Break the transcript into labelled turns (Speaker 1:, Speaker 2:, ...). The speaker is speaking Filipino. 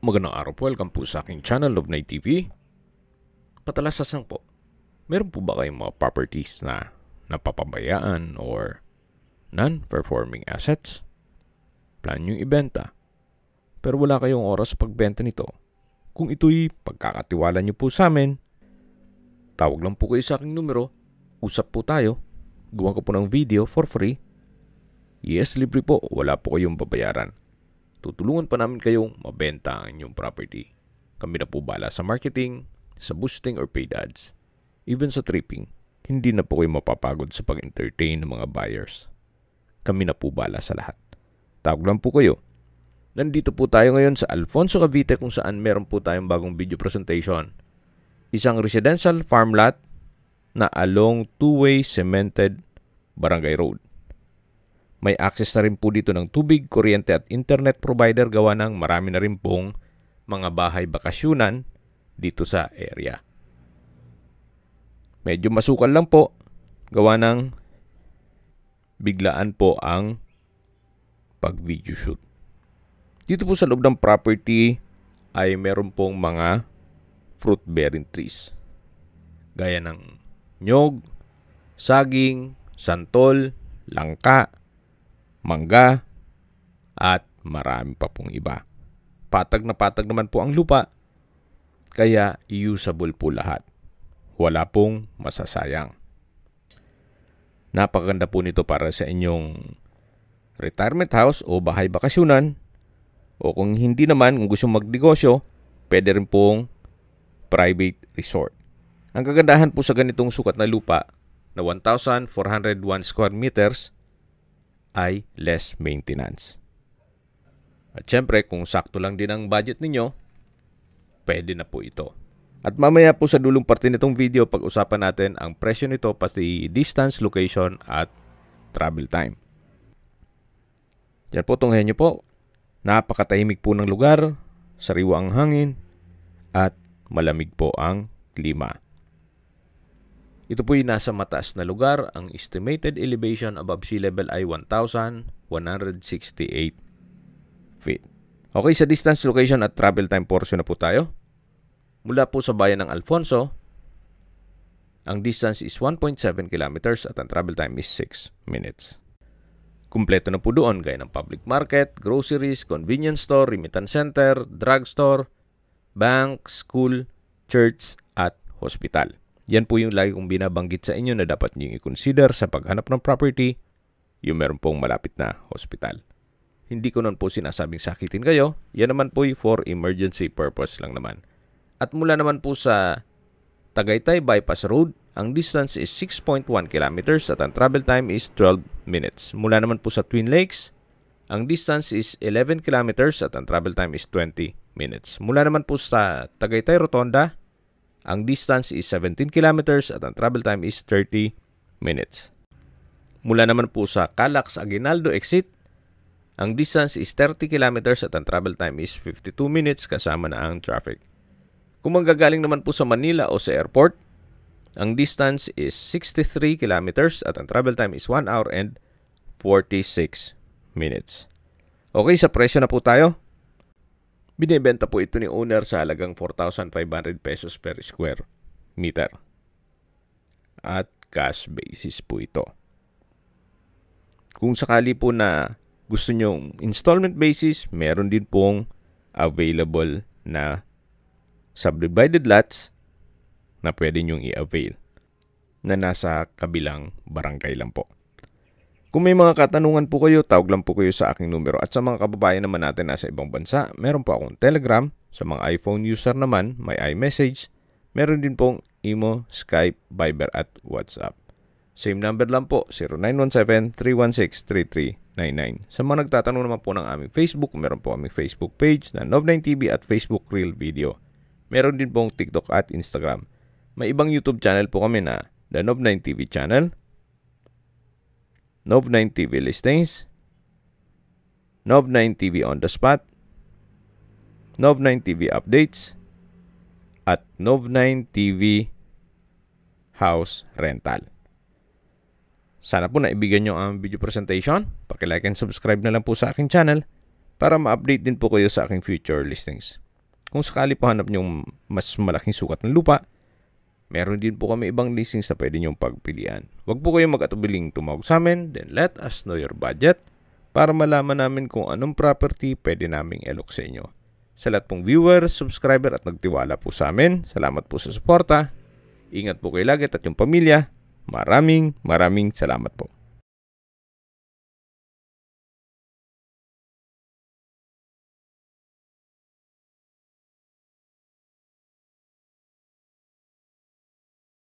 Speaker 1: Magandang araw po, welcome po sa aking channel, Love9 TV. Patalasasang po, meron po ba kayong mga properties na napapabayaan or non-performing assets? Plan nyo ibenta, pero wala kayong oras sa pagbenta nito. Kung ito'y pagkakatiwala nyo po sa amin, tawag lang po kayo sa aking numero, usap po tayo, gawa ko po ng video for free. Yes, libre po, wala po kayong babayaran. Tutulungan pa namin kayong mabenta ang inyong property. Kami na po bala sa marketing, sa boosting or paid ads. Even sa tripping, hindi na po kayo mapapagod sa pag-entertain ng mga buyers. Kami na po bala sa lahat. Tawag lang po kayo. Nandito po tayo ngayon sa Alfonso, Cavite kung saan meron po tayong bagong video presentation. Isang residential farm lot na along two-way cemented barangay road. May access na rin po dito ng tubig, kuryente at internet provider gawa ng marami na rin pong mga bahay bakasyunan dito sa area. Medyo masukal lang po gawa ng biglaan po ang pag-video shoot. Dito po sa loob ng property ay meron pong mga fruit-bearing trees. Gaya ng nyog, saging, santol, langka, mangga, at marami pa pong iba. Patag na patag naman po ang lupa, kaya usable po lahat. Wala pong masasayang. Napakaganda po nito para sa inyong retirement house o bahay bakasyunan, o kung hindi naman, kung gusto magnegosyo, pwede rin pong private resort. Ang kagandahan po sa ganitong sukat na lupa na 1,401 square meters ay less maintenance. At syempre, kung sakto lang din ang budget ninyo, pwede na po ito. At mamaya po sa dulong parte nitong video, pag-usapan natin ang presyo nito pati distance, location at travel time. Yan po, tunghayan nyo po. Napakatahimik po ng lugar, sariwa ang hangin, at malamig po ang klima. Ito po yung nasa mataas na lugar. Ang estimated elevation above sea level ay 1,168 feet. Okay, sa distance, location at travel time portion na po tayo. Mula po sa bayan ng Alfonso, ang distance is 1.7 kilometers at ang travel time is 6 minutes. Kumpleto na po doon gaya ng public market, groceries, convenience store, remittance center, drugstore, bank, school, church at hospital. Yan po yung lagi kong binabanggit sa inyo na dapat nyo i-consider sa paghanap ng property, yung meron pong malapit na hospital. Hindi ko nun po sinasabing sakitin kayo, yan naman po for emergency purpose lang naman. At mula naman po sa Tagaytay Bypass Road, ang distance is 6.1 kilometers at ang travel time is 12 minutes. Mula naman po sa Twin Lakes, ang distance is 11 kilometers at ang travel time is 20 minutes. Mula naman po sa Tagaytay Rotonda, ang distance is 17 kilometers at ang travel time is 30 minutes. Mula naman po sa Calax Aguinaldo exit, ang distance is 30 kilometers at ang travel time is 52 minutes kasama na ang traffic. Kung manggagaling naman po sa Manila o sa airport, ang distance is 63 kilometers at ang travel time is 1 hour and 46 minutes. Okay, sa presyo na po tayo. Binibenta po ito ni owner sa halagang 4,500 pesos per square meter. At cash basis po ito. Kung sakali po na gusto nyo installment basis, meron din pong available na subdivided lots na pwede nyong i-avail na nasa kabilang barangay lang po. Kung may mga katanungan po kayo, tawag lang po kayo sa aking numero. At sa mga kababayan naman natin nasa ibang bansa, meron po akong Telegram. Sa mga iPhone user naman, may iMessage. Meron din pong Imo, Skype, Viber at WhatsApp. Same number lang po, 0917-316-3399. Sa mga nagtatanong naman po ng aming Facebook, meron po aming Facebook page na Love9 TV at Facebook Reel Video. Meron din pong TikTok at Instagram. May ibang YouTube channel po kami na The Love9 TV channel, Love9 TV Listings, Love9 TV On The Spot, Love9 TV Updates, at Love9 TV House Rental. Sana po naibigan nyo ang video presentation. Paki-like and subscribe na lang po sa aking channel para ma-update din po kayo sa aking future listings. kung sakali po hanap nyo mas malaking sukat ng lupa, meron din po kami ibang listings na pwede nyong pagpilian. Huwag po kayong mag-atubiling tumawag sa amin, then let us know your budget para malaman namin kung anong property pwede naming elok sa inyo. Sa lahat pong viewers, subscriber at nagtiwala po sa amin, salamat po sa suporta. Ingat po kayo lagi at yung pamilya. Maraming salamat po.